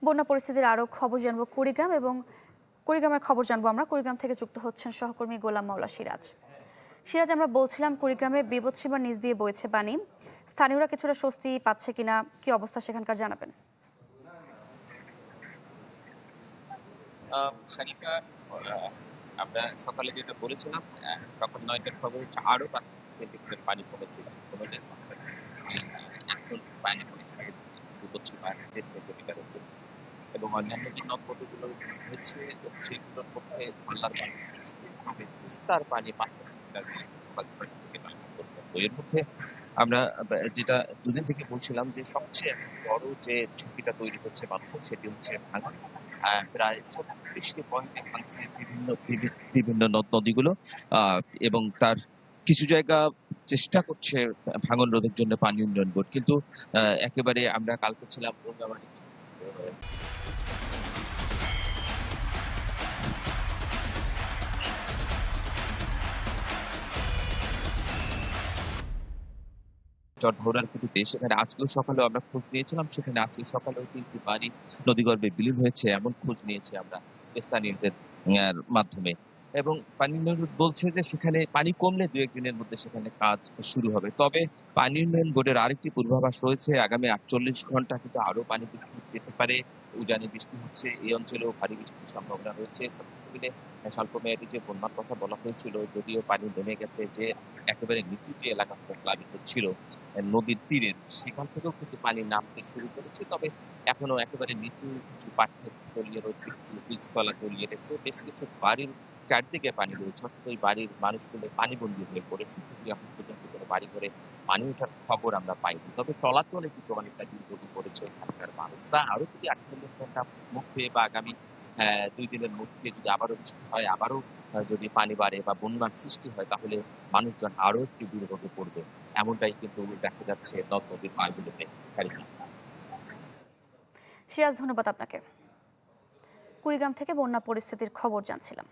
বন্যা পরিস্থিতির আরও খবর জানবো কুড়িগ্রাম এবং কুড়িগ্রামের খবর জানবো আমরা। কুড়িগ্রাম থেকে যুক্ত হচ্ছেন সহকর্মী গোলাম মাওলা সিরাজ। সিরাজ, আমরা বলছিলাম কুড়িগ্রামে বিপদসীমার নিচ দিয়ে বইছে পানি। স্থানীয়রা কিছুটা স্বস্তি পাচ্ছে কিনা, কি অবস্থা সেখানকার জানাবেন। শানিকা, আমরা সকালে যেটা বলেছিলাম, সকাল ৯টার খবর হচ্ছে আরো ৫ সেন্টিমিটার পানি কমেছে। এখন পানি কমেছে বিপদসীমা ১.৫ সেন্টিমিটার উপর, এবং অন্যান্য যে নদ-নদীগুলো হয়েছে সেগুলোর মধ্যে ধরলার পানি হয়েছে, তবে তিস্তার পানি ৫ সেন্টিমিটার কমেছে সকাল ৬টা থেকে ৯টা পর্যন্ত। এর মধ্যে আমরা যেটা দুদিন থেকে বলছিলাম যে সবচেয়ে বড় যে ঝুঁকিটা তৈরি হচ্ছে মানুষের, সেটি হচ্ছে ভাঙন। প্রায় ৩৬টি পয়েন্টে ভাঙছে বিভিন্ন নদ নদীগুলো, এবং তার কিছু জায়গা চেষ্টা করছে ভাঙন রোধের জন্য পানি উন্নয়ন বোর্ড, কিন্তু একেবারে আমরা কালকে ছিলাম রোজাবাড়ি ধরার ক্ষতিতে, সেখানে আজকেও সকালে আমরা খোঁজ নিয়েছিলাম, সেখানে আজকে সকালেও কিন্তু বাড়ি নদীগর্ভে বিলীন হয়েছে এমন খোঁজ নিয়েছি আমরা স্থানীয়দের মাধ্যমে। এবং পানি উন্নয়ন বোর্ড বলছে যে সেখানে পানি কমলে ২-১ দিনের মধ্যে সেখানে কাজ শুরু হবে। তবে পানি উন্নয়ন বোর্ডের আরেকটি পূর্বাভাস রয়েছে, আগামী ৪৮ ঘন্টা কিন্তু আরো পানি বৃদ্ধি পেতে পারে। উজানি বৃষ্টি হচ্ছে, এই অঞ্চলেও ভারী বৃষ্টির সম্ভাবনা রয়েছে। সবকিছু মিলে স্বল্প মেয়াদী যে বন্যার কথা বলা হয়েছিল, যদিও পানি নেমে গেছে, যে একেবারে নিচু যে এলাকাগুলো প্লাবিত ছিল নদীর তীরের, সেখান থেকেও কিন্তু পানি নামতে শুরু করেছে। তবে এখনো একেবারে নিচু কিছু পার্শ্ব তলিয়ে রয়েছে, কিছু বীজতলা তলিয়ে রয়েছে, বেশ কিছু বাড়ির চারদিকে পানি রয়েছে, অর্থাৎ ওই বাড়ির মানুষগুলো পানিবন্দী হয়ে পড়েছে, কিন্তু এখন পর্যন্ত কোনো বাড়ি ঘরে পানি ওঠার খবর আমরা পাইনি। তবে চলাচলে কিন্তু অনেকটা দুর্ভোগে পড়েছে এখানকার মানুষরা। আরো যদি ৪৮ ঘন্টার মধ্যে বা আগামী ২ দিনের মধ্যে যদি আবারও বৃষ্টি হয়, আবারও যদি পানি বাড়ে বা বন্যার সৃষ্টি হয়, তাহলে মানুষজন আরো একটু দুর্ভোগে পড়বে, এমনটাই কিন্তু দেখা যাচ্ছে নদ নদীর পাড়গুলোতে। সিরাজ, ধন্যবাদ আপনাকে। কুড়িগ্রাম থেকে বন্যা পরিস্থিতির খবর জানছিলাম।